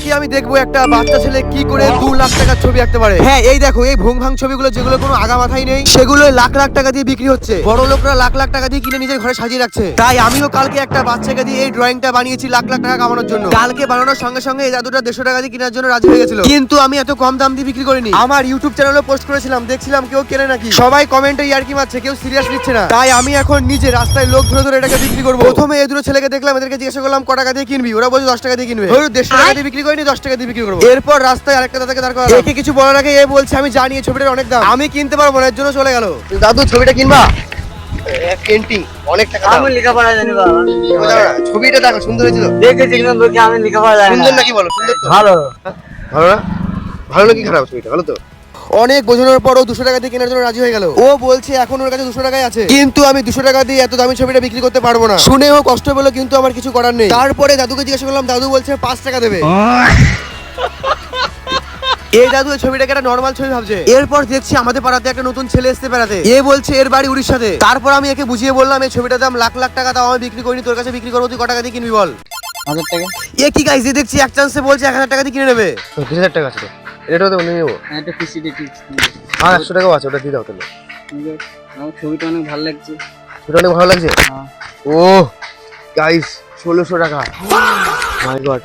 আজকে আমি দেখবো একটা বাচ্চা ছেলে কি করে 2 লাখ টাকার ছবি আঁকতে পারে। হ্যাঁ এই দেখো এই ভুং ভাং ছবিগুলো যেগুলো কোনো আগা মাথায় নেই সেগুলো লাখ লাখ টাকা দিয়ে বিক্রি হচ্ছে। বড় লোকরা লাখ লাখ টাকা দিয়ে কিনে নিজের ঘরে সাজিয়ে রাখছে। তাই আমিও কালকে একটা বাচ্চাকে দিয়ে এই ড্রয়িংটা বানিয়েছি লাখ লাখ টাকা কামানোর জন্য। কালকে বানানোর সঙ্গে সঙ্গে এই জাদুটা 150 টাকা দিয়ে কেনার জন্য রাজি হয়ে গেছিল। কিন্তু আমি এত কম দাম দিয়ে বিক্রি করিনি। আমার ইউটিউব চ্যানেলে পোস্ট করেছিলাম, দেখছিলাম কেউ কেনে নাকি। সবাই কমেন্টে ইয়ার্কি মারছে, কেউ সিরিয়াস নিচ্ছে না। তাই আমি এখন নিজে রাস্তায় লোক ধরে ধরে এটাকে বিক্রি করবো। প্রথমে এই দুটো ছেলেকে দেখলাম, এদেরকে জিজ্ঞাসা করলাম ক টাকা দিয়ে কিনবি, ওরা বলছে 10 টাকা দিয়ে কিনবে। 150 টাকা দিয়ে বিক্রি করিনি, 10 টাকা দিয়ে বিক্রি করবো। এরপর রাস্তায় আরেকটা দাদাকে দাঁড় করালাম। একে কিছু বলার আগে এ বলছে আমি জানি এই ছবিটার অনেক দাম, আমি কিনতে পারবো না, এর জন্য চলে গেল। দাদু ছবিটা কিনবা? পেন্টিং অনেক টাকা দাম। আমি লেখাপড়া জানি বাবা। ছবিটা দেখো সুন্দর হয়েছিল। দেখেছি কিন্তু লোকে আমি লেখাপড়া জানি না। সুন্দর নাকি বলো? সুন্দর তো? ভালো। ভালো না? ভালো নাকি খারাপ? ছবিটা ভালো তো? অনেক বোঝানোর পরও 200 টাকা দিয়ে কেনার জন্য রাজি হয়ে গেল। ও বলছে এখন ওর কাছে 200 টাকাই আছে, কিন্তু আমি 200 টাকা দিয়ে এত দামি ছবিটা বিক্রি করতে পারবো না। শুনেও কষ্ট পেলো, কিন্তু আমার কিছু করার নেই। তারপরে দাদুকে জিজ্ঞাসা করলাম, দাদু বলছে 5 টাকা দেবে। এই দাদু এই ছবিটাকে একটা নরমাল ছবি ভাবছে। এরপর দেখছি আমাদের পাড়াতে একটা নতুন ছেলে এসে বেড়াতে। এ বলছে এর বাড়ি উড়িষ্যাতে। তারপর আমি একে বুঝিয়ে বললাম এই ছবিটার দাম লাখ লাখ টাকা, দাও আমি বিক্রি করিনি, তোর কাছে বিক্রি করবো, তুই ক টাকা দিয়ে কিনবি বল। 1000 টাকা। এ কি গাইস, দেখছি এক চান্সে বলছে 1000 টাকা দিয়ে কিনে নেবে। 20000 টাকা আছে, এটাও তো নিয়ে নেবো। একটা পিসি দেখি। আর 100 টাকাও আছে, ওটা দিয়ে দাও তাহলে। আমার ছবিটা অনেক ভালো লাগছে। ছবিটা অনেক ভালো লাগছে। হ্যাঁ। ও গাইস 1600 টাকা, মাই গড।